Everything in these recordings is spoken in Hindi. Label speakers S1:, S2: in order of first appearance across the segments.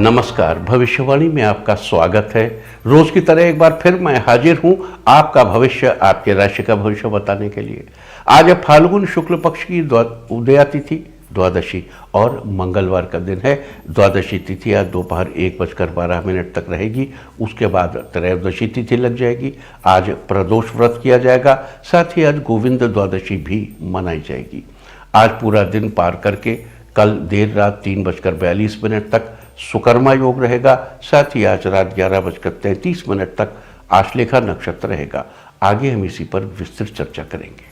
S1: नमस्कार। भविष्यवाणी में आपका स्वागत है। रोज की तरह एक बार फिर मैं हाजिर हूं आपका भविष्य, आपके राशि का भविष्य बताने के लिए। आज है फाल्गुन शुक्ल पक्ष की उदया तिथि द्वादशी और मंगलवार का दिन है। द्वादशी तिथि आज दोपहर 1:12 तक रहेगी। उसके बाद त्रयोदशी तिथि लग जाएगी। आज प्रदोष व्रत किया जाएगा। साथ ही आज गोविंद द्वादशी भी मनाई जाएगी। आज पूरा दिन पार करके कल देर रात 3:42 तक सुकर्मा योग रहेगा। साथ ही आज रात 11:33 तक आश्लेषा नक्षत्र रहेगा। आगे हम इसी पर विस्तृत चर्चा करेंगे।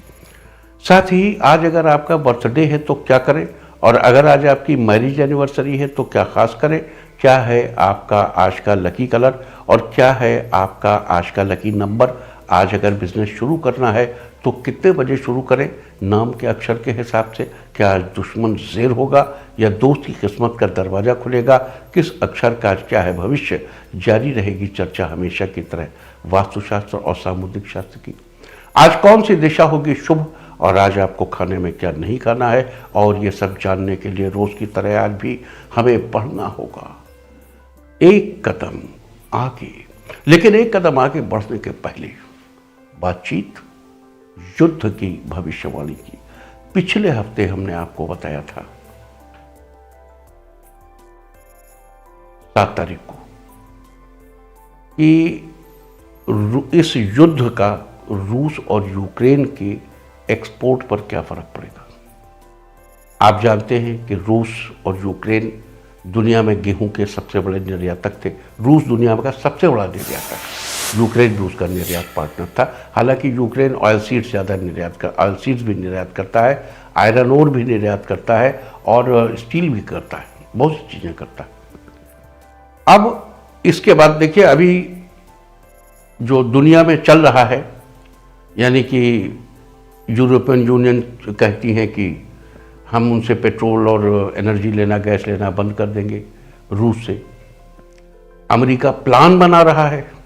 S1: साथ ही आज अगर आपका बर्थडे है तो क्या करें, और अगर आज आपकी मैरिज एनिवर्सरी है तो क्या खास करें, क्या है आपका आज का लकी कलर और क्या है आपका आज का लकी नंबर। आज अगर बिजनेस शुरू करना है तो कितने बजे शुरू करें, नाम के अक्षर के हिसाब से, क्या आज दुश्मन ज़ेर होगा या दोस्त की किस्मत का दरवाज़ा खुलेगा, किस अक्षर का आज क्या है भविष्य। जारी रहेगी चर्चा हमेशा की तरह वास्तुशास्त्र और सामुद्रिक शास्त्र की। आज कौन सी दिशा होगी शुभ और आज आपको खाने में क्या नहीं खाना है, और ये सब जानने के लिए रोज़ की तरह आज भी हमें पढ़ना होगा एक कदम आगे। लेकिन एक कदम आगे बढ़ने के पहले बातचीत युद्ध की भविष्यवाणी की। पिछले हफ्ते हमने आपको बताया था 7 तारीख को कि इस युद्ध का रूस और यूक्रेन के एक्सपोर्ट पर क्या फर्क पड़ेगा। आप जानते हैं कि रूस और यूक्रेन दुनिया में गेहूं के सबसे बड़े निर्यातक थे। रूस दुनिया का सबसे बड़ा निर्यातक, यूक्रेन रूस का निर्यात पार्टनर था। हालांकि यूक्रेन ऑयल सीड्स ज़्यादा ऑयल सीड्स भी निर्यात करता है, आयरन ओर भी निर्यात करता है और स्टील भी करता है, बहुत सी चीज़ें करता है। अब इसके बाद देखिए, अभी जो दुनिया में चल रहा है, यानी कि यूरोपियन यूनियन कहती हैं कि हम उनसे पेट्रोल और एनर्जी लेना, गैस लेना बंद कर देंगे रूस से। अमेरिका प्लान बना रहा है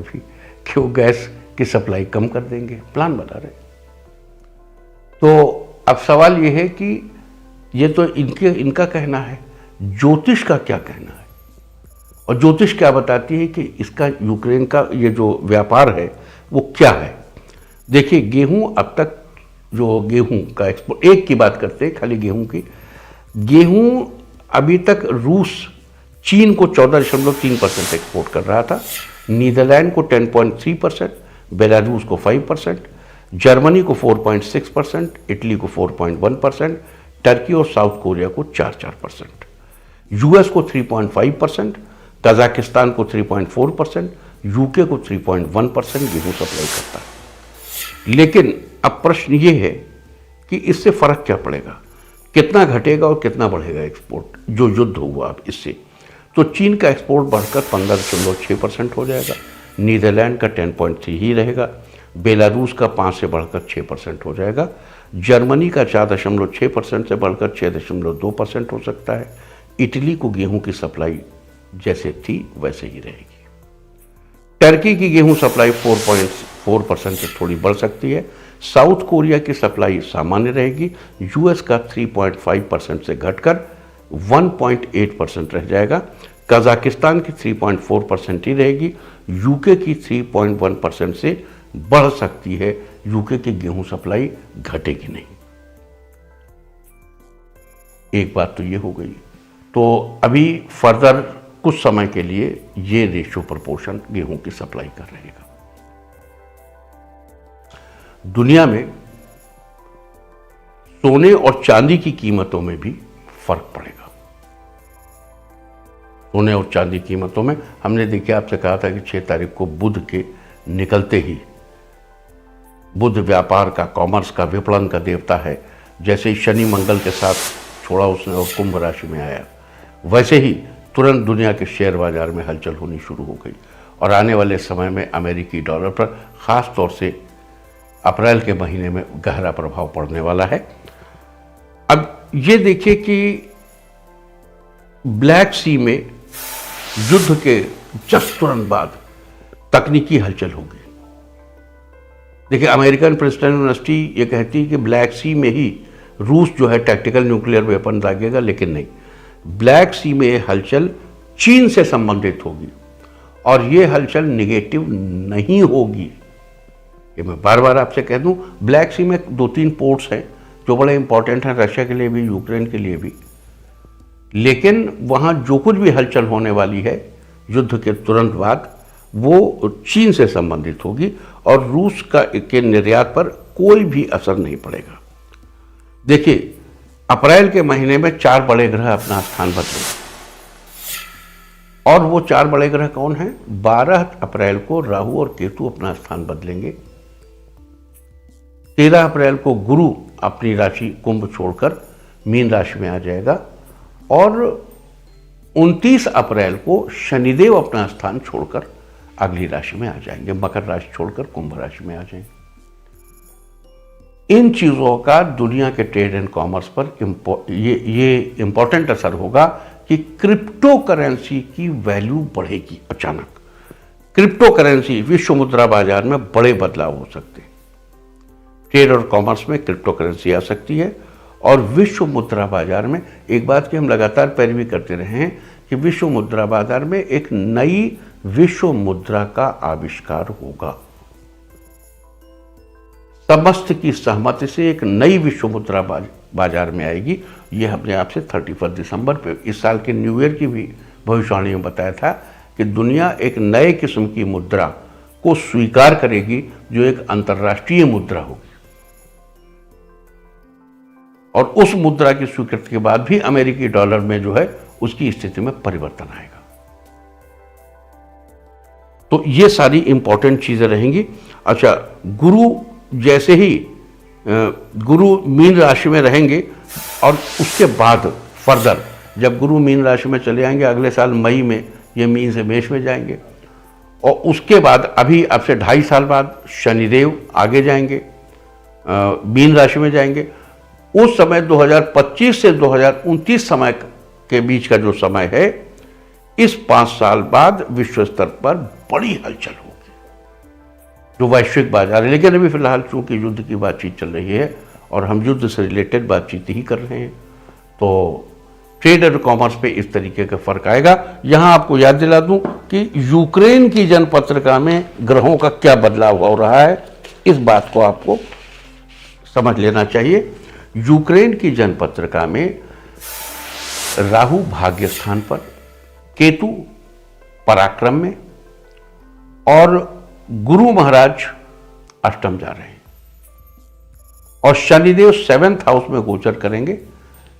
S1: भी कि वो गैस की सप्लाई कम कर देंगे, प्लान बना रहे। तो अब सवाल ये है कि ये तो इनका कहना है, ज्योतिष का क्या कहना है। और ज्योतिष क्या बताती है कि इसका यूक्रेन का ये जो व्यापार है वो क्या है। देखिए, गेहूं अब तक जो गेहूं का एक्सपोर्ट, एक की बात करते हैं खाली गेहूं की। गेहूं अभी तक रूस चीन को 14.3% एक्सपोर्ट कर रहा था, नीदरलैंड को 10.3%, बेलारूस को 5%, जर्मनी को 4.6%, इटली को 4.1%, टर्की और साउथ कोरिया को 4%, यूएस को 3.5%, कजाकिस्तान को 3.4%, यूके को 3.1% गेहूं सप्लाई करता है। लेकिन अब प्रश्न ये है कि इससे फर्क क्या पड़ेगा, कितना घटेगा और कितना बढ़ेगा एक्सपोर्ट जो युद्ध हुआ अब इससे। तो चीन का एक्सपोर्ट बढ़कर 15.6% हो जाएगा, नीदरलैंड का 10.3 ही रहेगा, बेलारूस का 5 से बढ़कर 6% हो जाएगा, जर्मनी का 4.6% से बढ़कर 6.2% हो सकता है। इटली को गेहूं की सप्लाई जैसे थी वैसे ही रहेगी। टर्की की गेहूं सप्लाई 4.4% से थोड़ी बढ़ सकती है। साउथ कोरिया की सप्लाई सामान्य रहेगी। यूएस का 3.5% से घटकर 1.8% रह जाएगा। कजाकिस्तान की 3.4% ही रहेगी। यूके की 3.1% से बढ़ सकती है। यूके की गेहूं सप्लाई घटेगी नहीं। एक बात तो ये हो गई। तो अभी फर्दर कुछ समय के लिए ये रेशियो प्रोपोर्शन गेहूं की सप्लाई कर रहेगा। दुनिया में सोने और चांदी की कीमतों में भी फर्क पड़ेगा। सोने और चांदी कीमतों में हमने देखिए, आपसे कहा था कि 6 तारीख को बुध के निकलते ही, बुध व्यापार का, कॉमर्स का, विपणन का देवता है। जैसे ही शनि मंगल के साथ छोड़ा उसने और कुंभ राशि में आया, वैसे ही तुरंत दुनिया के शेयर बाजार में हलचल होनी शुरू हो गई। और आने वाले समय में अमेरिकी डॉलर पर खास तौर से अप्रैल के महीने में गहरा प्रभाव पड़ने वाला है। अब ये देखिए कि ब्लैक सी में युद्ध के जस्ट तुरंत बाद तकनीकी हलचल होगी। देखिए, अमेरिकन प्रिंसटन यूनिवर्सिटी ये कहती है कि ब्लैक सी में ही रूस जो है टैक्टिकल न्यूक्लियर वेपन दागेगा, लेकिन नहीं, ब्लैक सी में ये हलचल चीन से संबंधित होगी और ये हलचल निगेटिव नहीं होगी। ये मैं बार बार आपसे कह दूं, ब्लैक सी में 2-3 पोर्ट्स हैं जो बड़े इंपॉर्टेंट हैं रशिया के लिए भी, यूक्रेन के लिए भी, लेकिन वहाँ जो कुछ भी हलचल होने वाली है युद्ध के तुरंत बाद वो चीन से संबंधित होगी और रूस के निर्यात पर कोई भी असर नहीं पड़ेगा। देखिए, अप्रैल के महीने में 4 बड़े ग्रह अपना स्थान बदलेंगे और वो 4 बड़े ग्रह कौन हैं? 12 अप्रैल को राहु और केतु अपना स्थान बदलेंगे, 13 अप्रैल को गुरु अपनी राशि कुंभ छोड़कर मीन राशि में आ जाएगा और 29 अप्रैल को शनिदेव अपना स्थान छोड़कर अगली राशि में आ जाएंगे, मकर राशि छोड़कर कुंभ राशि में आ जाएंगे। इन चीज़ों का दुनिया के ट्रेड एंड कॉमर्स पर ये इंपॉर्टेंट असर होगा कि क्रिप्टो करेंसी की वैल्यू बढ़ेगी अचानक। क्रिप्टो करेंसी, विश्व मुद्रा बाजार में बड़े बदलाव हो सकते हैं। ट्रेड और कॉमर्स में क्रिप्टो करेंसी आ सकती है और विश्व मुद्रा बाजार में एक बात की हम लगातार पैरवी करते रहे हैं कि विश्व मुद्रा बाजार में एक नई विश्व मुद्रा का आविष्कार होगा। समस्त की सहमति से एक नई विश्व मुद्रा बाजार में आएगी। यह अपने आप से 31 दिसंबर पे इस साल के न्यू ईयर की भी भविष्यवाणी में बताया था कि दुनिया एक नए किस्म की मुद्रा को स्वीकार करेगी जो एक अंतर्राष्ट्रीय मुद्रा होगी और उस मुद्रा की स्वीकृति के बाद भी अमेरिकी डॉलर में जो है उसकी स्थिति में परिवर्तन आएगा। तो ये सारी इंपॉर्टेंट चीजें रहेंगी। अच्छा, गुरु जैसे ही गुरु मीन राशि में रहेंगे और उसके बाद फर्दर जब गुरु मीन राशि में चले आएंगे अगले साल मई में ये मीन से मेष में जाएंगे और उसके बाद अभी अब से 2.5 साल बाद शनिदेव आगे जाएंगे, मीन राशि में जाएंगे। उस समय 2025 से 2029 समय के बीच का जो समय है, इस 5 साल बाद विश्व स्तर पर बड़ी हलचल होगी जो वैश्विक बाजार है। लेकिन अभी फिलहाल चूंकि युद्ध की बातचीत चल रही है और हम युद्ध से रिलेटेड बातचीत ही कर रहे हैं, तो ट्रेड और कॉमर्स पे इस तरीके का फर्क आएगा। यहां आपको याद दिला दूं कि यूक्रेन की जनपत्रिका में ग्रहों का क्या बदलाव हो रहा है, इस बात को आपको समझ लेना चाहिए। यूक्रेन की जनपत्रिका में राहु भाग्य स्थान पर, केतु पराक्रम में और गुरु महाराज अष्टम जा रहे हैं और शनिदेव 7th हाउस में गोचर करेंगे।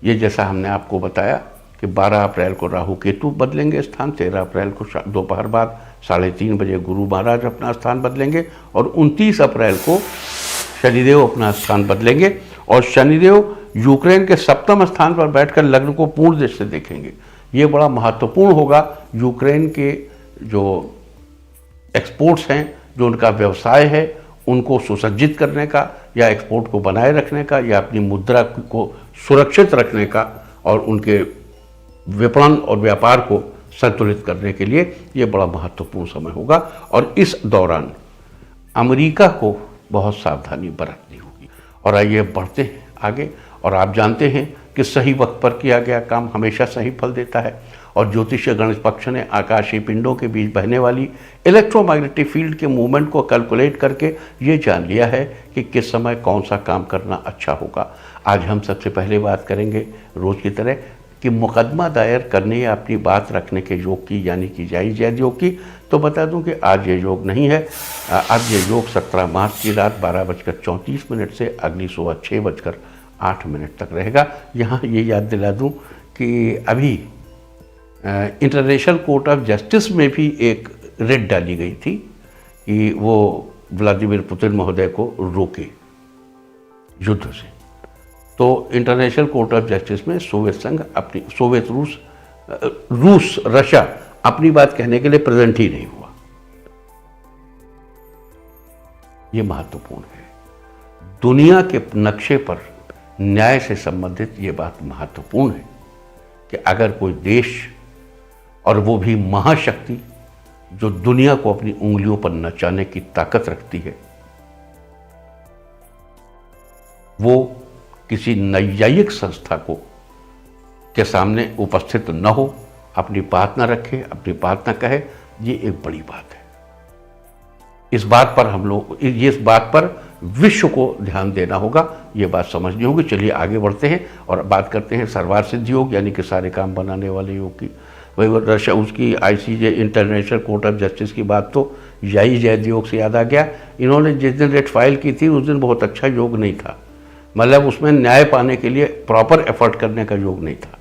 S1: ये जैसा हमने आपको बताया कि 12 अप्रैल को राहु केतु बदलेंगे स्थान, 13 अप्रैल को दोपहर बाद 3:30 बजे गुरु महाराज अपना स्थान बदलेंगे और 29 अप्रैल को शनिदेव अपना स्थान बदलेंगे और शनिदेव यूक्रेन के 7वें स्थान पर बैठकर लग्न को पूर्ण दृष्टि से देखेंगे। ये बड़ा महत्वपूर्ण होगा यूक्रेन के जो एक्सपोर्ट्स हैं, जो उनका व्यवसाय है, उनको सुसज्जित करने का या एक्सपोर्ट को बनाए रखने का या अपनी मुद्रा को सुरक्षित रखने का और उनके विपणन और व्यापार को संतुलित करने के लिए ये बड़ा महत्वपूर्ण समय होगा। और इस दौरान अमेरिका को बहुत सावधानी बरतनी होगी। और आइए बढ़ते हैं आगे। और आप जानते हैं कि सही वक्त पर किया गया काम हमेशा सही फल देता है और ज्योतिषीय गणित पक्ष ने आकाशीय पिंडों के बीच बहने वाली इलेक्ट्रोमैग्नेटिक फील्ड के मूवमेंट को कैलकुलेट करके ये जान लिया है कि किस समय कौन सा काम करना अच्छा होगा। आज हम सबसे पहले बात करेंगे रोज़ की तरह कि मुकदमा दायर करने या अपनी बात रखने के योग की, यानी कि जायज़ योग की। तो बता दूं कि आज ये योग नहीं है। आज ये योग 17 मार्च की रात 12:34 से अगली सुबह 6:08 तक रहेगा। यहाँ ये याद दिला दूं कि अभी इंटरनेशनल कोर्ट ऑफ जस्टिस में भी एक रिट डाली गई थी कि वो व्लादिमीर पुतिन महोदय को रोके युद्ध से। तो इंटरनेशनल कोर्ट ऑफ जस्टिस में सोवियत संघ अपनी रशिया अपनी बात कहने के लिए प्रेजेंट ही नहीं हुआ। ये महत्वपूर्ण है। दुनिया के नक्शे पर न्याय से संबंधित ये बात महत्वपूर्ण है कि अगर कोई देश, और वो भी महाशक्ति जो दुनिया को अपनी उंगलियों पर नचाने की ताकत रखती है, वो किसी नैयायिक संस्था को के सामने उपस्थित न हो, अपनी बात न रखे, अपनी बात न कहे, ये एक बड़ी बात है। इस बात पर विश्व को ध्यान देना होगा, ये बात समझनी होगी। चलिए आगे बढ़ते हैं और बात करते हैं सर्वार सिद्धि योग यानी कि सारे काम बनाने वाले योग की। वही रशिया उसकी ICJ international court of justice की बात तो याई जैद योग से याद आ गया। इन्होंने जिस दिन रेट फाइल की थी उस दिन बहुत अच्छा योग नहीं था, मतलब उसमें न्याय पाने के लिए प्रॉपर एफर्ट करने का योग नहीं था।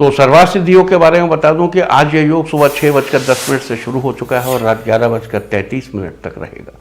S1: तो सर्वार सिद्धि योग के बारे में बता दूं कि आज ये योग सुबह 6:10 से शुरू हो चुका है और रात 11:33 तक रहेगा।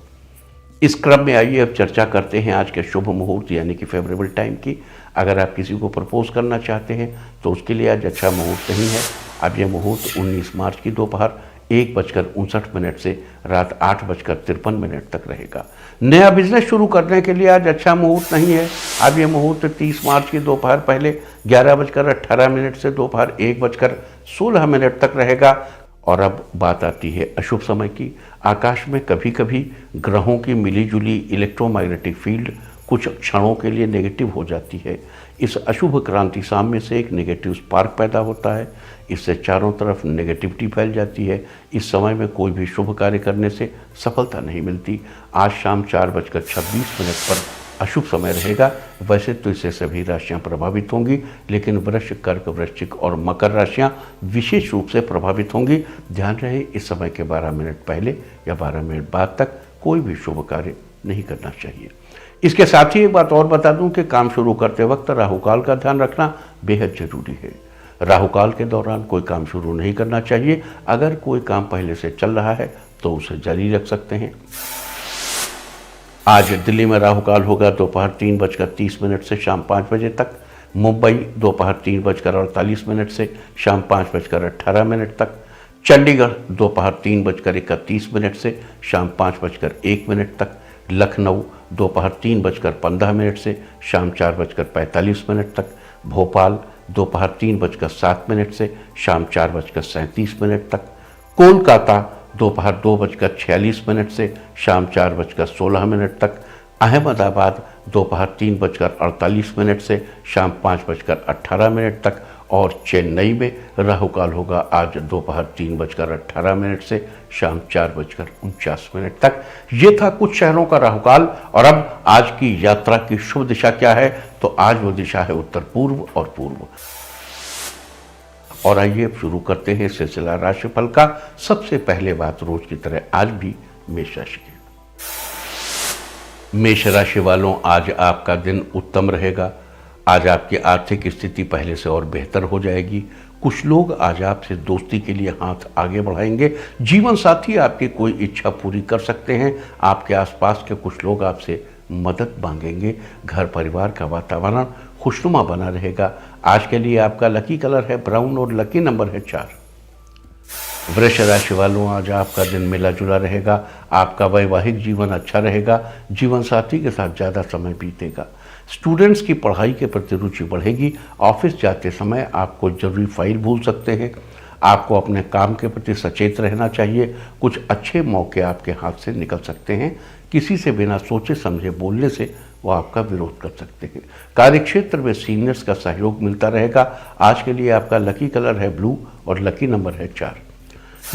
S1: इस क्रम में आइए अब चर्चा करते हैं आज के शुभ मुहूर्त यानी कि फेवरेबल टाइम की। अगर आप किसी को प्रपोज करना चाहते हैं तो उसके लिए आज अच्छा मुहूर्त नहीं है। अब यह मुहूर्त 19 मार्च की दोपहर 1:59 से रात 8:53 तक रहेगा। नया बिजनेस शुरू करने के लिए आज अच्छा मुहूर्त नहीं है। अब यह मुहूर्त 30 मार्च की दोपहर पहले 11:18 से दोपहर 1:16 तक रहेगा। और अब बात आती है अशुभ समय की। आकाश में कभी कभी ग्रहों की मिलीजुली इलेक्ट्रोमैग्नेटिक फील्ड कुछ क्षणों के लिए नेगेटिव हो जाती है। इस अशुभ क्रांति साम्य से एक नेगेटिव स्पार्क पैदा होता है, इससे चारों तरफ नेगेटिविटी फैल जाती है। इस समय में कोई भी शुभ कार्य करने से सफलता नहीं मिलती। आज शाम 4:26 पर अशुभ समय रहेगा। वैसे तो इससे सभी राशियां प्रभावित होंगी, लेकिन वृष, कर्क, वृश्चिक और मकर राशियां विशेष रूप से प्रभावित होंगी। ध्यान रहे इस समय के 12 मिनट पहले या 12 मिनट बाद तक कोई भी शुभ कार्य नहीं करना चाहिए। इसके साथ ही एक बात और बता दूं कि काम शुरू करते वक्त राहुकाल का ध्यान रखना बेहद जरूरी है। राहुकाल के दौरान कोई काम शुरू नहीं करना चाहिए। अगर कोई काम पहले से चल रहा है तो उसे जारी रख सकते हैं। आज दिल्ली में राहुकाल होगा दोपहर 3:30 से शाम 5 बजे तक। मुंबई दोपहर 3:48 से शाम 5:18 तक। चंडीगढ़ दोपहर 3:31 से शाम 5:01 तक। लखनऊ दोपहर 3:15 से शाम 4:45 तक। भोपाल दोपहर 3:07 से शाम 4:37 तक। कोलकाता दोपहर 2:46 से शाम 4:16 तक। अहमदाबाद दोपहर 3:48 से शाम 5:18 तक। और चेन्नई में राहुकाल होगा आज दोपहर 3:18 से शाम 4:49 तक। ये था कुछ शहरों का राहुकाल। और अब आज की यात्रा की शुभ दिशा क्या है, तो आज वो दिशा है उत्तर पूर्व और पूर्व। और आइए अब शुरू करते हैं सिलसिला राशिफल का। सबसे पहले बात रोज की तरह आज भी मेष राशि की। मेष राशि वालों, आज आपका दिन उत्तम रहेगा। आज आपकी आर्थिक स्थिति पहले से और बेहतर हो जाएगी। कुछ लोग आज आपसे दोस्ती के लिए हाथ आगे बढ़ाएंगे। जीवन साथी आपकी कोई इच्छा पूरी कर सकते हैं। आपके आसपास के कुछ लोग आपसे मदद मांगेंगे। घर परिवार का वातावरण खुशनुमा बना रहेगा। आज के लिए आपका लकी कलर है ब्राउन और लकी नंबर है 4। वृष राशि वालों, आज आपका दिन मिला जुला रहेगा। आपका वैवाहिक जीवन अच्छा रहेगा। जीवन साथी के साथ ज़्यादा समय बीतेगा। स्टूडेंट्स की पढ़ाई के प्रति रुचि बढ़ेगी। ऑफिस जाते समय आपको जरूरी फाइल भूल सकते हैं। आपको अपने काम के प्रति सचेत रहना चाहिए। कुछ अच्छे मौके आपके हाथ से निकल सकते हैं। किसी से बिना सोचे समझे बोलने से वो आपका विरोध कर सकते हैं। कार्यक्षेत्र में सीनियर्स का सहयोग मिलता रहेगा। आज के लिए आपका लकी कलर है ब्लू और लकी नंबर है 4।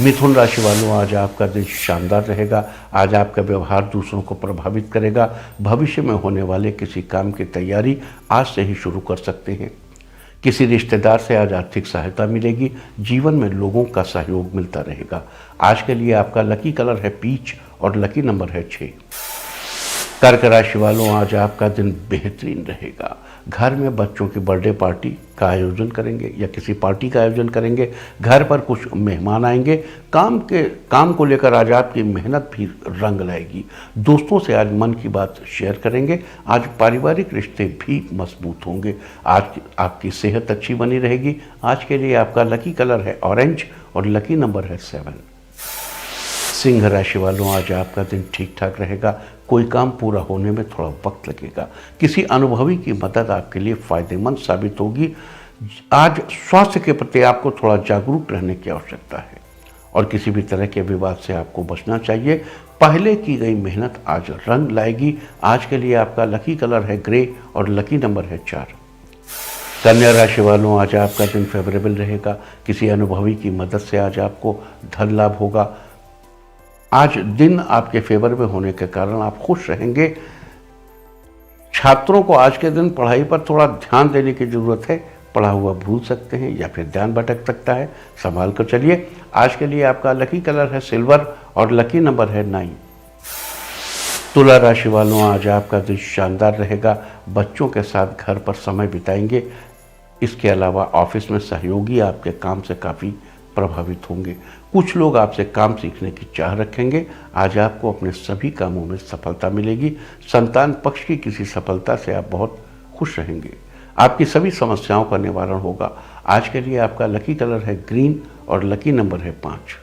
S1: मिथुन राशि वालों, आज आपका दिन शानदार रहेगा। आज आपका व्यवहार दूसरों को प्रभावित करेगा। भविष्य में होने वाले किसी काम की तैयारी आज से ही शुरू कर सकते हैं। किसी रिश्तेदार से आज आर्थिक सहायता मिलेगी। जीवन में लोगों का सहयोग मिलता रहेगा। आज के लिए आपका लकी कलर है पीच और लकी नंबर है 6। कर्क राशि वालों, आज आपका दिन बेहतरीन रहेगा। घर में बच्चों की बर्थडे पार्टी का आयोजन करेंगे या किसी पार्टी का आयोजन करेंगे। घर पर कुछ मेहमान आएंगे। काम को लेकर आज आपकी मेहनत भी रंग लाएगी। दोस्तों से आज मन की बात शेयर करेंगे। आज पारिवारिक रिश्ते भी मजबूत होंगे। आज आपकी सेहत अच्छी बनी रहेगी। आज के लिए आपका लकी कलर है ऑरेंज और लकी नंबर है 7। सिंह राशि वालों, आज आपका दिन ठीक ठाक रहेगा। कोई काम पूरा होने में थोड़ा वक्त लगेगा। किसी अनुभवी की मदद आपके लिए फायदेमंद साबित होगी। आज स्वास्थ्य के प्रति आपको थोड़ा जागरूक रहने की आवश्यकता है और किसी भी तरह के विवाद से आपको बचना चाहिए। पहले की गई मेहनत आज रंग लाएगी। आज के लिए आपका लकी कलर है ग्रे और लकी नंबर है 4। कन्या राशि वालों, आज आपका दिन फेवरेबल रहेगा। किसी अनुभवी की मदद से आज आपको धन लाभ होगा। आज दिन आपके फेवर में होने के कारण आप खुश रहेंगे। छात्रों को आज के दिन पढ़ाई पर थोड़ा ध्यान देने की जरूरत है। पढ़ा हुआ भूल सकते हैं या फिर ध्यान भटक सकता है, संभाल कर चलिए। आज के लिए आपका लकी कलर है सिल्वर और लकी नंबर है 9। तुला राशि वालों, आज आपका दिन शानदार रहेगा। बच्चों के साथ घर पर समय बिताएंगे। इसके अलावा ऑफिस में सहयोगी आपके काम से काफ़ी प्रभावित होंगे। कुछ लोग आपसे काम सीखने की चाह रखेंगे। आज आपको अपने सभी कामों में सफलता मिलेगी। संतान पक्ष की किसी सफलता से आप बहुत खुश रहेंगे। आपकी सभी समस्याओं का निवारण होगा। आज के लिए आपका लकी कलर है ग्रीन और लकी नंबर है 5।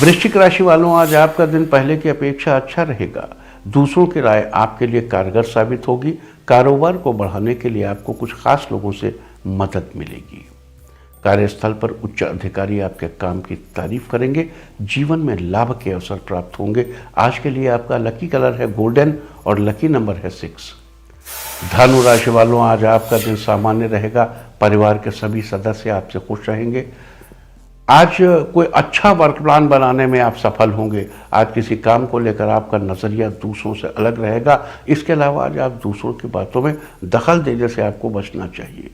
S1: वृश्चिक राशि वालों, आज आपका दिन पहले की अपेक्षा अच्छा रहेगा। दूसरों की राय आपके लिए कारगर साबित होगी। कारोबार को बढ़ाने के लिए आपको कुछ खास लोगों से मदद मिलेगी। कार्यस्थल पर उच्च अधिकारी आपके काम की तारीफ करेंगे। जीवन में लाभ के अवसर प्राप्त होंगे। आज के लिए आपका लकी कलर है गोल्डन और लकी नंबर है 6। धनु राशि वालों, आज आपका दिन सामान्य रहेगा। परिवार के सभी सदस्य आपसे खुश रहेंगे। आज कोई अच्छा वर्क प्लान बनाने में आप सफल होंगे। आज किसी काम को लेकर आपका नज़रिया दूसरों से अलग रहेगा। इसके अलावा आज आप दूसरों की बातों में दखल देने से आपको बचना चाहिए।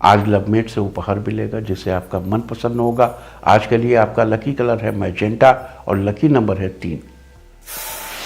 S1: आज लवमेट से उपहार मिलेगा जिससे आपका मन प्रसन्न होगा। आज के लिए आपका लकी कलर है मैजेंटा और लकी नंबर है 3।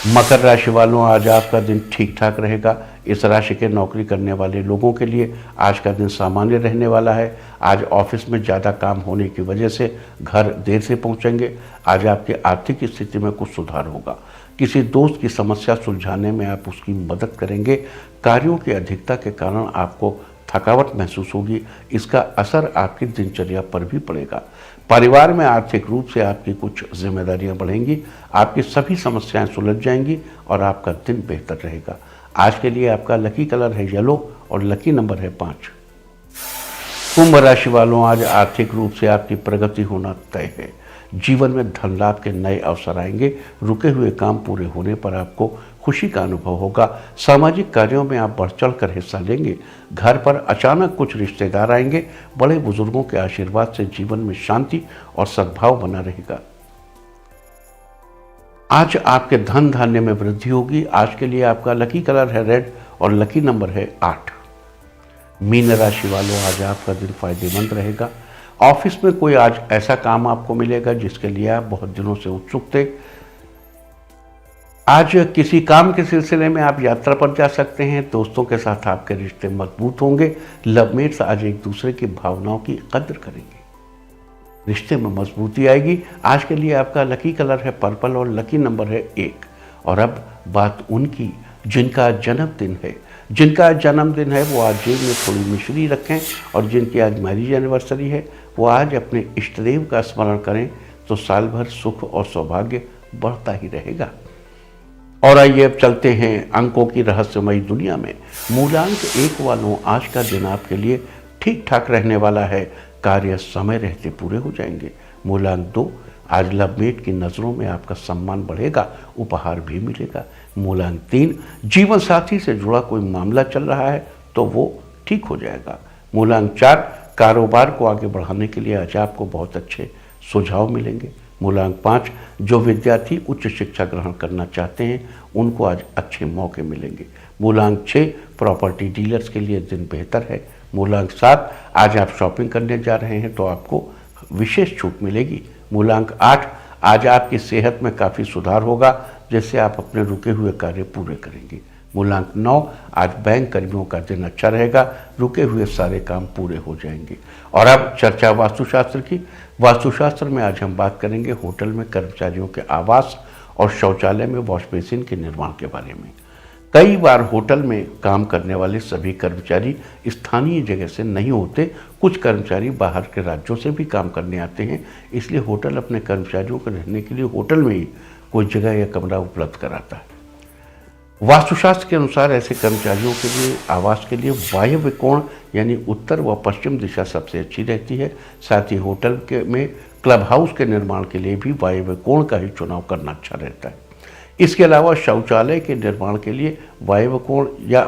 S1: मकर राशि वालों, आज आपका दिन ठीक ठाक रहेगा। इस राशि के नौकरी करने वाले लोगों के लिए आज का दिन सामान्य रहने वाला है। आज ऑफिस में ज़्यादा काम होने की वजह से घर देर से पहुंचेंगे। आज आपकी आर्थिक स्थिति में कुछ सुधार होगा। किसी दोस्त की समस्या सुलझाने में आप उसकी मदद करेंगे। कार्यों की अधिकता के कारण आपको थकावट महसूस होगी। इसका असर आपकी दिनचर्या पर भी पड़ेगा। परिवार में आर्थिक रूप से आपकी कुछ जिम्मेदारियां बढ़ेंगी। आपकी सभी समस्याएं सुलझ जाएंगी और आपका दिन बेहतर रहेगा। आज के लिए आपका लकी कलर है येलो और लकी नंबर है 5। कुंभ राशि वालों, आज आर्थिक रूप से आपकी प्रगति होना तय है। जीवन में धन लाभ के नए अवसर आएंगे। रुके हुए काम पूरे होने पर आपको खुशी का अनुभव होगा। सामाजिक कार्यों में आप बढ़ चढ़ कर हिस्सा लेंगे। घर पर अचानक कुछ रिश्तेदार आएंगे। बड़े बुजुर्गों के आशीर्वाद से जीवन में शांति और सद्भाव बना रहेगा। आज आपके धन धान्य में वृद्धि होगी। आज के लिए आपका लकी कलर है रेड और लकी नंबर है 8। मीन राशि वालों, आज आपका दिन फायदेमंद रहेगा। ऑफिस में कोई आज ऐसा काम आपको मिलेगा जिसके लिए आप बहुत दिनों से उत्सुक थे। आज किसी काम के सिलसिले में आप यात्रा पर जा सकते हैं। दोस्तों के साथ आपके रिश्ते मजबूत होंगे। लवमेट्स आज एक दूसरे की भावनाओं की कद्र करेंगे। रिश्ते में मजबूती आएगी। आज के लिए आपका लकी कलर है पर्पल और लकी नंबर है 1। और अब बात उनकी जिनका जन्मदिन है। जिनका आज जन्मदिन है वो आज जेब में थोड़ी मिश्री रखें। और जिनकी आज मैरिज एनिवर्सरी है वो आज अपने इष्टदेव का स्मरण करें तो साल भर सुख और सौभाग्य बढ़ता ही रहेगा। और आइए अब चलते हैं अंकों की रहस्यमयी दुनिया में। मूलांक 1 वालों, आज का दिन आपके लिए ठीक ठाक रहने वाला है। कार्य समय रहते पूरे हो जाएंगे। मूलांक 2, आज लवमेट की नज़रों में आपका सम्मान बढ़ेगा। उपहार भी मिलेगा। मूलांक 3, जीवन साथी से जुड़ा कोई मामला चल रहा है तो वो ठीक हो जाएगा। मूलांक 4, कारोबार को आगे बढ़ाने के लिए आज आपको बहुत अच्छे सुझाव मिलेंगे। मूलांक 5, जो विद्यार्थी उच्च शिक्षा ग्रहण करना चाहते हैं उनको आज अच्छे मौके मिलेंगे। मूलांक 6, प्रॉपर्टी डीलर्स के लिए दिन बेहतर है। मूलांक 7, आज आप शॉपिंग करने जा रहे हैं तो आपको विशेष छूट मिलेगी। मूलांक 8, आज आपकी सेहत में काफ़ी सुधार होगा जिससे आप अपने रुके हुए कार्य पूरे करेंगे। मूलांक 9, आज बैंक कर्मियों का दिन अच्छा रहेगा। रुके हुए सारे काम पूरे हो जाएंगे। और अब चर्चा वास्तुशास्त्र की। वास्तुशास्त्र में आज हम बात करेंगे होटल में कर्मचारियों के आवास और शौचालय में वॉश बेसिन के निर्माण के बारे में। कई बार होटल में काम करने वाले सभी कर्मचारी स्थानीय जगह से नहीं होते। कुछ कर्मचारी बाहर के राज्यों से भी काम करने आते हैं। इसलिए होटल अपने कर्मचारियों को रहने के लिए होटल में ही कोई जगह या कमरा उपलब्ध कराता है। वास्तुशास्त्र के अनुसार ऐसे कर्मचारियों के लिए आवास के लिए वायव्य कोण यानी उत्तर व पश्चिम दिशा सबसे अच्छी रहती है। साथ ही होटल में क्लब हाउस के निर्माण के लिए भी वायव्य कोण का ही चुनाव करना अच्छा रहता है। इसके अलावा शौचालय के निर्माण के लिए वायव्य कोण या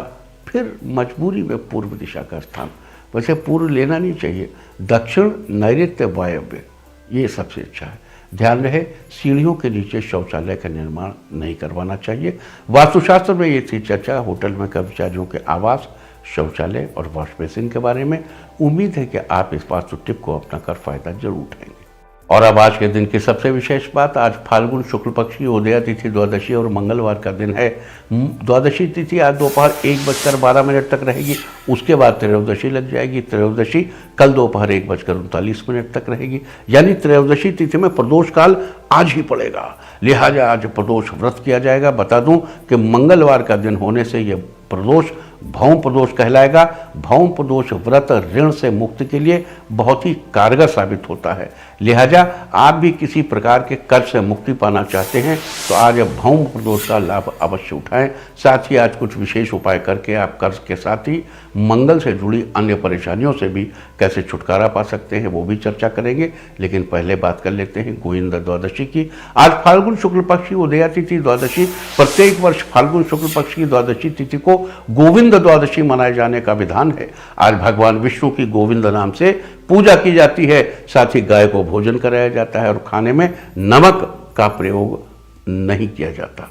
S1: फिर मजबूरी में पूर्व दिशा का स्थान, वैसे पूर्व लेना नहीं चाहिए, दक्षिण नैऋत्य वायव्य ये सबसे अच्छा है। ध्यान रहे सीढ़ियों के नीचे शौचालय का निर्माण नहीं करवाना चाहिए। वास्तुशास्त्र में ये थी चर्चा होटल में कर्मचारियों के आवास, शौचालय और वॉश बेसिन के बारे में। उम्मीद है कि आप इस वास्तु टिप को अपनाकर फायदा जरूर उठाएंगे। और अब आज के दिन की सबसे विशेष बात, आज फाल्गुन शुक्ल पक्ष की उदया तिथि द्वादशी और मंगलवार का दिन है। द्वादशी तिथि आज दोपहर 1:12 तक रहेगी, उसके बाद त्रयोदशी लग जाएगी। त्रयोदशी कल दोपहर 1:39 तक रहेगी, यानी त्रयोदशी तिथि में प्रदोष काल आज ही पड़ेगा, लिहाजा आज प्रदोष व्रत किया जाएगा। बता दूं कि मंगलवार का दिन होने से यह प्रदोष भौम प्रदोष कहलाएगा। भौम प्रदोष व्रत ऋण से मुक्ति के लिए बहुत ही कारगर साबित होता है, लिहाजा आप भी किसी प्रकार के कर्ज से मुक्ति पाना चाहते हैं तो आज भौम प्रदोष का लाभ अवश्य उठाएं। साथ ही आज कुछ विशेष उपाय करके आप कर्ज के साथ ही मंगल से जुड़ी अन्य परेशानियों से भी कैसे छुटकारा पा सकते हैं वो भी चर्चा करेंगे। लेकिन पहले बात कर लेते हैं गोविंद द्वादशी की। आज फाल्गुन शुक्ल पक्ष की उदया तिथि द्वादशी, प्रत्येक वर्ष फाल्गुन शुक्ल पक्ष की द्वादशी तिथि को गोविंद द्वादशी मनाए जाने का विधान है। आज भगवान विष्णु की गोविंद नाम से पूजा की जाती है, साथ ही गाय को भोजन कराया जाता है और खाने में नमक का प्रयोग नहीं किया जाता।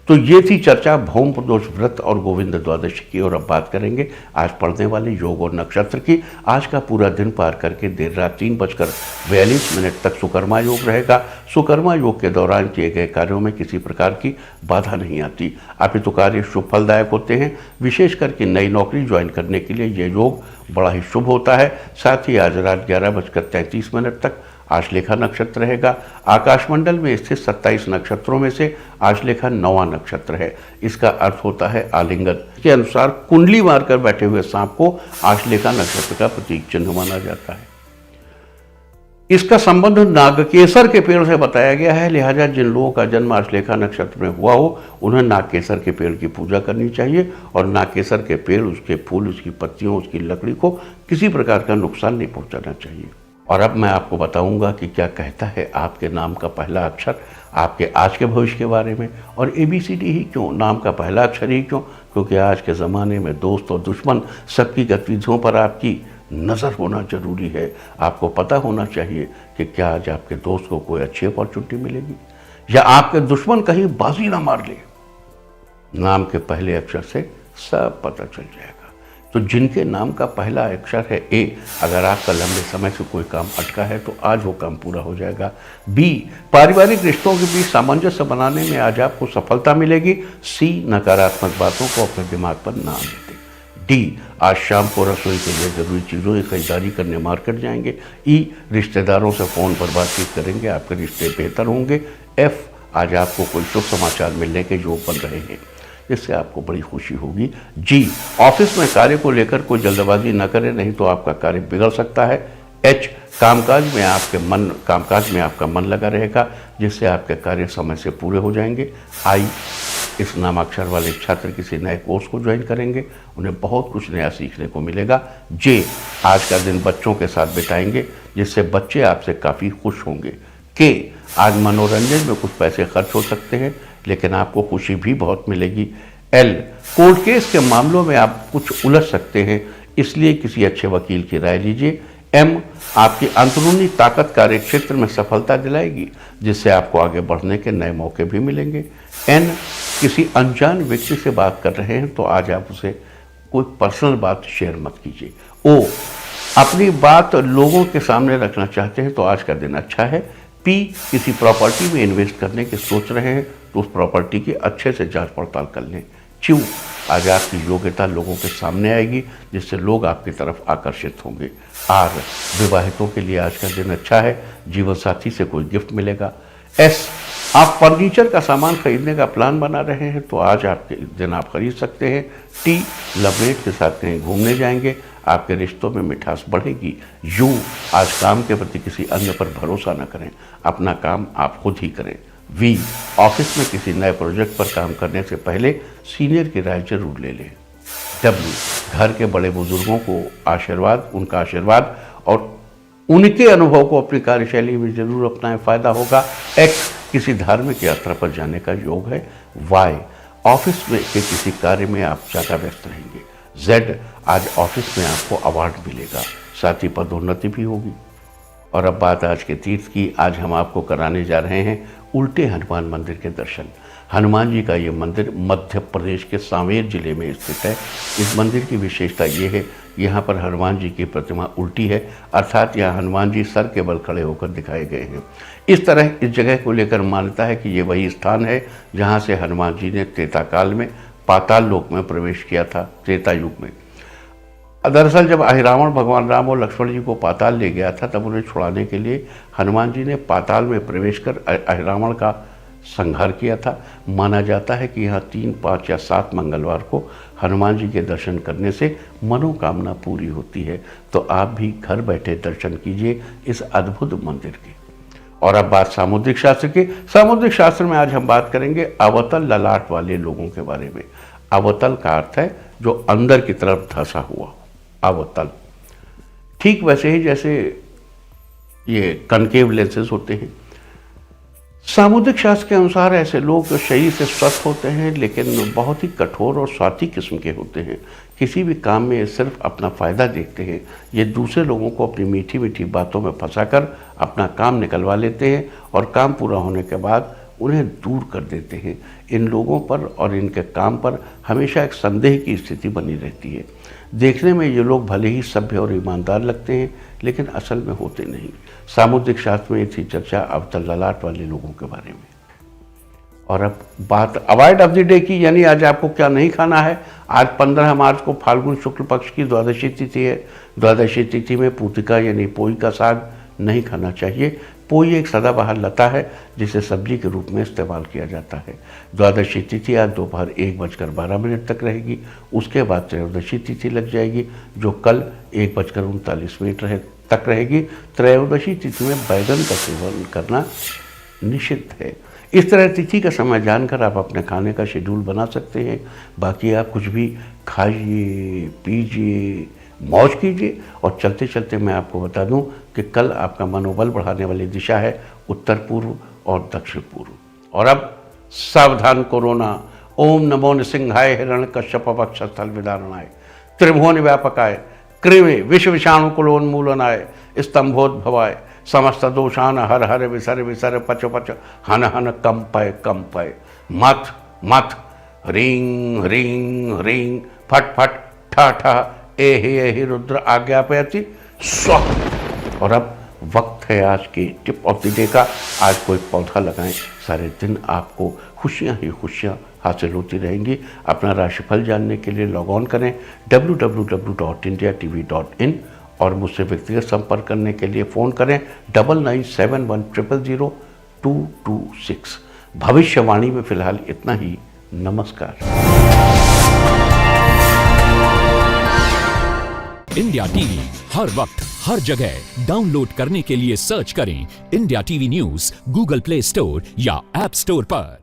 S1: तो ये थी चर्चा भौम प्रदोष व्रत और गोविंद द्वादशी की। और अब बात करेंगे आज पड़ने वाले योग और नक्षत्र की। आज का पूरा दिन पार करके देर रात 3:42 तक सुकर्मा योग रहेगा। सुकर्मा योग के दौरान किए गए कार्यों में किसी प्रकार की बाधा नहीं आती, अपितु कार्य शुभ फलदायक होते हैं। विशेष करके नई नौकरी ज्वाइन करने के लिए ये योग बड़ा ही शुभ होता है। साथ ही आज रात 11:33 तक आश्लेषा नक्षत्र रहेगा। आकाशमंडल में स्थित 27 नक्षत्रों में से आश्लेषा 9वां नक्षत्र है। इसका अर्थ होता है आलिंगन। के अनुसार कुंडली मारकर बैठे हुए सांप को आश्लेषा नक्षत्र का प्रतीक चिन्ह माना जाता है। इसका संबंध नागकेसर के पेड़ से बताया गया है, लिहाजा जिन लोगों का जन्म आश्लेषा नक्षत्र में हुआ हो उन्हें नागकेसर के पेड़ की पूजा करनी चाहिए। और नागकेसर के पेड़, उसके फूल, उसकी पत्तियों, उसकी लकड़ी को किसी प्रकार का नुकसान नहीं पहुंचाना चाहिए। और अब मैं आपको बताऊंगा कि क्या कहता है आपके नाम का पहला अक्षर आपके आज के भविष्य के बारे में। और ABCD ही क्यों, नाम का पहला अक्षर ही क्यों? क्योंकि आज के ज़माने में दोस्त और दुश्मन सबकी गतिविधियों पर आपकी नज़र होना जरूरी है। आपको पता होना चाहिए कि क्या आज आपके दोस्त को कोई अच्छी अपॉर्चुनिटी मिलेगी या आपके दुश्मन कहीं बाजी ना मार ले। नाम के पहले अक्षर से सब पता चल जाएगा। तो जिनके नाम का पहला अक्षर है A, अगर आपका लंबे समय से कोई काम अटका है तो आज वो काम पूरा हो जाएगा। B, पारिवारिक रिश्तों के बीच सामंजस्य बनाने में आज आपको सफलता मिलेगी। C, नकारात्मक बातों को अपने दिमाग पर ना लेते। D, आज शाम को रसोई के लिए जरूरी चीज़ों की खरीदारी करने मार्केट जाएंगे। E, रिश्तेदारों से फ़ोन पर बातचीत करेंगे, आपके रिश्ते बेहतर होंगे। F, आज आपको कोई शुभ समाचार मिलने के योग बन रहे हैं जिससे आपको बड़ी खुशी होगी। G, ऑफिस में कार्य को लेकर कोई जल्दबाजी न करें, नहीं तो आपका कार्य बिगड़ सकता है। H, कामकाज में आपका मन लगा रहेगा जिससे आपके कार्य समय से पूरे हो जाएंगे। I, इस नामाक्षर वाले छात्र किसी नए कोर्स को ज्वाइन करेंगे, उन्हें बहुत कुछ नया सीखने को मिलेगा। J, आज का दिन बच्चों के साथ बिताएंगे जिससे बच्चे आपसे काफ़ी खुश होंगे। K, आज मनोरंजन में कुछ पैसे खर्च हो सकते हैं लेकिन आपको खुशी भी बहुत मिलेगी। L, कोर्ट केस के मामलों में आप कुछ उलझ सकते हैं, इसलिए किसी अच्छे वकील की राय लीजिए। M, आपकी अंदरूनी ताकत कार्य क्षेत्र में सफलता दिलाएगी जिससे आपको आगे बढ़ने के नए मौके भी मिलेंगे। N, किसी अनजान व्यक्ति से बात कर रहे हैं तो आज आप उसे कोई पर्सनल बात शेयर मत कीजिए। O, अपनी बात लोगों के सामने रखना चाहते हैं तो आज का दिन अच्छा है। P, किसी प्रॉपर्टी में इन्वेस्ट करने की सोच रहे हैं तो उस प्रॉपर्टी की अच्छे से जांच पड़ताल कर लें। Q, आज आपकी योग्यता लोगों के सामने आएगी जिससे लोग आपकी तरफ आकर्षित होंगे। R, विवाहितों के लिए आज का दिन अच्छा है, जीवन साथी से कोई गिफ्ट मिलेगा। S, आप फर्नीचर का सामान खरीदने का प्लान बना रहे हैं तो आज आपके दिन आप खरीद सकते हैं। T, लवमेट के साथ कहीं घूमने जाएंगे, आपके रिश्तों में मिठास बढ़ेगी। U, आज काम के प्रति किसी अन्य पर भरोसा न करें, अपना काम आप खुद ही करें। V, ऑफिस में किसी नए प्रोजेक्ट पर काम करने से पहले सीनियर की राय जरूर ले लें। W, घर के बड़े बुजुर्गों को उनका आशीर्वाद और उनके अनुभव को अपनी कार्यशैली में जरूर अपनाएं, फायदा होगा। एक्स, किसी धार्मिक यात्रा पर जाने का योग है। वाई, ऑफिस में के किसी कार्य में आप ज़्यादा व्यस्त रहेंगे। जेड, आज ऑफिस में आपको अवार्ड मिलेगा, साथ ही पदोन्नति भी होगी। और अब बात आज के तीर्थ की। आज हम आपको कराने जा रहे हैं उल्टे हनुमान मंदिर के दर्शन। हनुमान जी का ये मंदिर मध्य प्रदेश के सांवेर जिले में स्थित है। इस मंदिर की विशेषता ये है, यहाँ पर हनुमान जी की प्रतिमा उल्टी है, अर्थात यहाँ हनुमान जी सर के बल खड़े होकर दिखाए गए हैं। इस तरह इस जगह को लेकर मान्यता है कि ये वही स्थान है जहाँ से हनुमान जी ने त्रेता काल में पाताल लोक में प्रवेश किया था, त्रेता युग में। दरअसल जब अहिरावण भगवान राम और लक्ष्मण जी को पाताल ले गया था, तब उन्हें छुड़ाने के लिए हनुमान जी ने पाताल में प्रवेश कर अहिरावण का संहार किया था। माना जाता है कि यहाँ 3, 5 या 7 मंगलवार को हनुमान जी के दर्शन करने से मनोकामना पूरी होती है। तो आप भी घर बैठे दर्शन कीजिए इस अद्भुत मंदिर की। और अब बात सामुद्रिक शास्त्र की। सामुद्रिक शास्त्र में आज हम बात करेंगे अवतल ललाट वाले लोगों के बारे में। अवतल का अर्थ है जो अंदर की तरफ धंसा हुआ, अवतल। ठीक वैसे ही जैसे ये कनकेव लेंसेज होते हैं। सामुद्रिक शास्त्र के अनुसार ऐसे लोग जो शरीर से स्वस्थ होते हैं लेकिन बहुत ही कठोर और स्वार्थी किस्म के होते हैं। किसी भी काम में सिर्फ अपना फ़ायदा देखते हैं। ये दूसरे लोगों को अपनी मीठी मीठी बातों में फंसाकर अपना काम निकलवा लेते हैं और काम पूरा होने के बाद उन्हें दूर कर देते हैं। इन लोगों पर और इनके काम पर हमेशा एक संदेह की स्थिति बनी रहती है। देखने में ये लोग भले ही सभ्य और ईमानदार लगते हैं लेकिन असल में होते नहीं। सामुद्रिक शास्त्र में थी चर्चा अवतल ललाट वाले लोगों के बारे में। और अब बात अवॉइड ऑफ द डे की, यानी आज आपको क्या नहीं खाना है। आज 15 मार्च को फाल्गुन शुक्ल पक्ष की द्वादशी तिथि है। द्वादशी तिथि में पूतिका यानी पोई का साग नहीं खाना चाहिए। पोई एक सदाबहार लता है जिसे सब्जी के रूप में इस्तेमाल किया जाता है। द्वादशी तिथि आज दोपहर 1:12 तक रहेगी। उसके बाद त्रयोदशी तिथि लग जाएगी जो कल 1:39 तक रहेगी। त्रयोदशी तिथि में बैगन का सेवन करना निषिद्ध है। इस तरह तिथि का समय जानकर आप अपने खाने का शेड्यूल बना सकते हैं। बाकी आप कुछ भी खाइए, पीजिए, मौज कीजिए। और चलते चलते मैं आपको बता दूं कि कल आपका मनोबल बढ़ाने वाली दिशा है उत्तर पूर्व और दक्षिण पूर्व। और अब सावधान कोरोना। ओम नमो नृसिंहाय हिरण्यकश्यप वक्षस्थल विदारणाय त्रिभुवन व्यापकाय कृमि विश्व विषाणु कुलोन्मूलनाय स्तंभोद्भवाय समस्त दोषान हर हर विसर विसर पच पच हन हन कंपय कंपय मथ मथ ह्रीं ह्रीं ह्रीं फट फट ठ ठ एहि रुद्र आज्ञापयति स्व। और अब वक्त है आज की टिप ऑफ द डे का। आज कोई पौधा लगाएं, सारे दिन आपको खुशियां ही खुशियां हासिल होती रहेंगी। अपना राशिफल जानने के लिए लॉग ऑन करें www.indiatv.in और मुझसे व्यक्तिगत संपर्क करने के लिए फ़ोन करें 9971000226। भविष्यवाणी में फिलहाल इतना ही। नमस्कार।
S2: इंडिया टीवी हर वक्त हर जगह डाउनलोड करने के लिए सर्च करें India TV news Google play store या ऐप स्टोर पर।